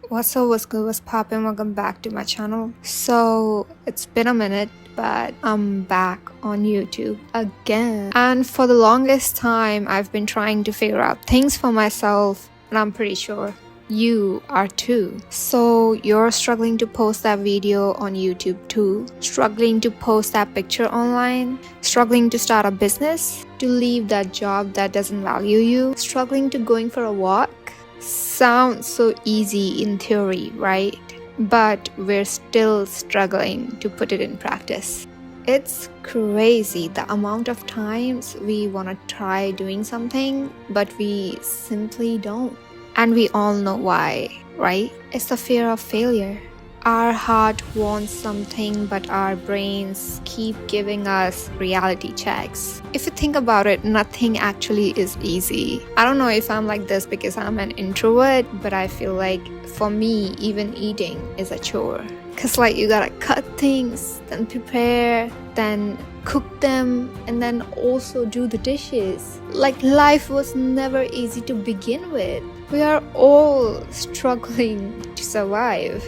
What's up, what's good, what's poppin'? Welcome back to my channel. So it's been a minute, but I'm back on YouTube again. And for the longest time, I've been trying to figure out things for myself, and I'm pretty sure you are too. So you're struggling to post that video on YouTube too, struggling to post that picture online, struggling to start a business, to leave that job that doesn't value you, struggling to going for a walk. Sounds so easy in theory, right? But we're still struggling to put it in practice. It's crazy the amount of times we want to try doing something, but we simply don't. And we all know why, right? It's the fear of failure. Our heart wants something, but our brains keep giving us reality checks. If you think about it, nothing actually is easy. I don't know if I'm like this because I'm an introvert, but I feel like for me, even eating is a chore. Cause like you gotta cut things, then prepare, then cook them, and then also do the dishes. Like life was never easy to begin with. We are all struggling to survive.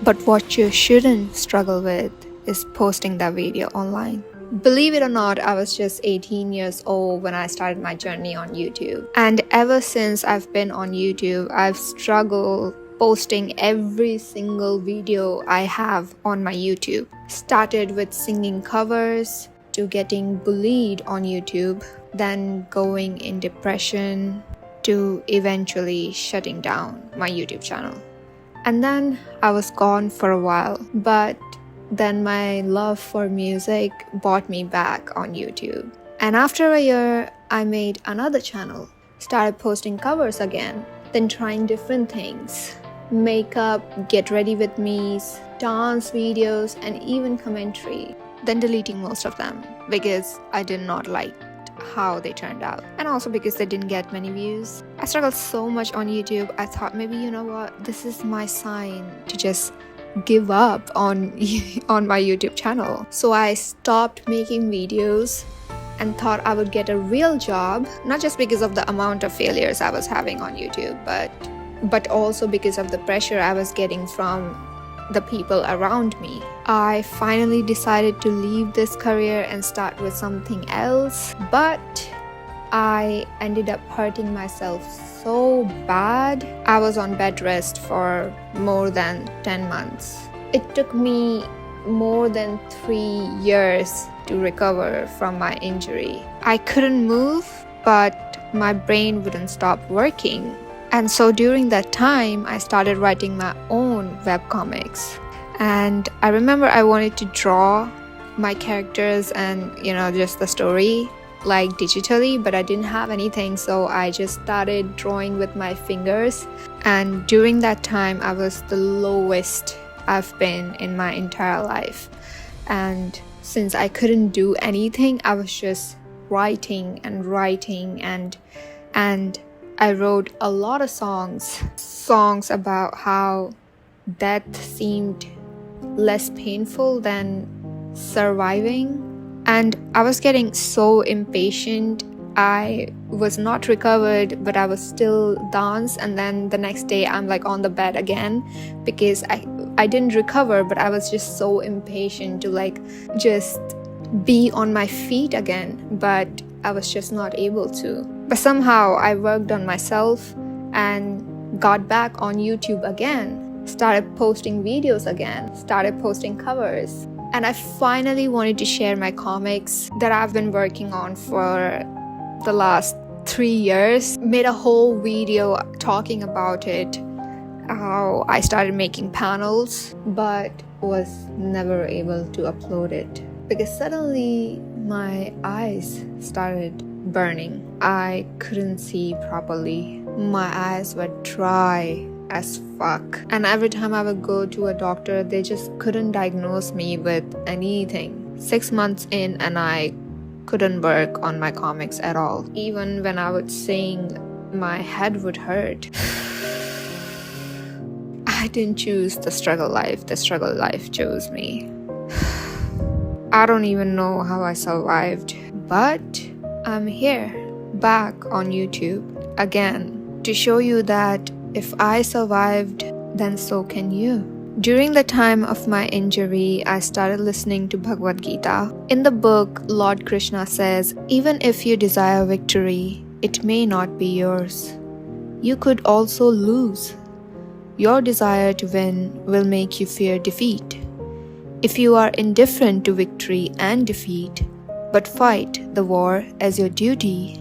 But what you shouldn't struggle with is posting that video online. Believe it or not, I was just 18 years old when I started my journey on YouTube. And ever since I've been on YouTube, I've struggled posting every single video I have on my YouTube. Started with singing covers, to getting bullied on YouTube, then going in depression, to eventually shutting down my YouTube channel. And then I was gone for a while, but then my love for music brought me back on YouTube. And after a year, I made another channel, started posting covers again, then trying different things. Makeup, get ready with me's, dance videos, and even commentary. Then deleting most of them because I did not like how they turned out, and also because they didn't get many views. I struggled so much on YouTube. I thought maybe, you know what, this is my sign to just give up on my YouTube channel. So I stopped making videos and thought I would get a real job, not just because of the amount of failures I was having on YouTube, but also because of the pressure I was getting from the people around me. I finally decided to leave this career and start with something else, but I ended up hurting myself so bad. I was on bed rest for more than 10 months. It took me more than 3 years to recover from my injury. I couldn't move, but my brain wouldn't stop working. And so during that time, I started writing my own webcomics. And I remember I wanted to draw my characters and, just the story like digitally, but I didn't have anything. So I just started drawing with my fingers. And during that time, I was the lowest I've been in my entire life. And since I couldn't do anything, I was just writing and I wrote a lot of songs about how death seemed less painful than surviving. And I was getting so impatient. I was not recovered, but I was still dance. And then the next day I'm like on the bed again because I didn't recover, but I was just so impatient to like just be on my feet again. But I was just not able to. But somehow I worked on myself and got back on YouTube again, started posting videos again, started posting covers. And I finally wanted to share my comics that I've been working on for the last 3 years. Made a whole video talking about it, how I started making panels, but was never able to upload it because suddenly my eyes started burning. I couldn't see properly. My eyes were dry as fuck. And every time I would go to a doctor, they just couldn't diagnose me with anything. 6 months in and I couldn't work on my comics at all. Even when I would sing, my head would hurt. I didn't choose the struggle life chose me. I don't even know how I survived, but I'm here, back on YouTube again, to show you that if I survived then so can you. During the time of my injury, I started listening to Bhagavad Gita. In the book, Lord Krishna says, even if you desire victory, it may not be yours. You could also lose. Your desire to win will make you fear defeat. If you are indifferent to victory and defeat, but fight the war as your duty,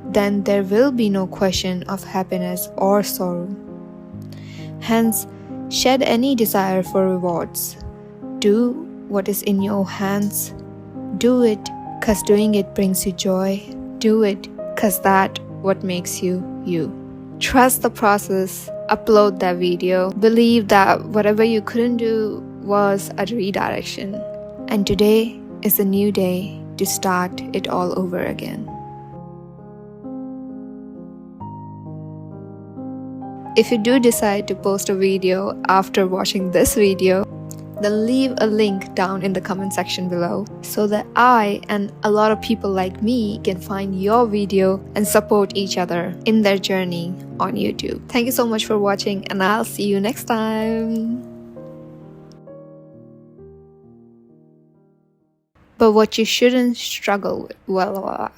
then there will be no question of happiness or sorrow. Hence, shed any desire for rewards. Do what is in your hands. Do it, cause doing it brings you joy. Do it, cause that what makes you you. Trust the process. Upload that video. Believe that whatever you couldn't do was a redirection. And today is a new day to start it all over again. If you do decide to post a video after watching this video, then leave a link down in the comment section below so that I and a lot of people like me can find your video and support each other in their journey on YouTube. Thank you so much for watching, and I'll see you next time. But what you shouldn't struggle with,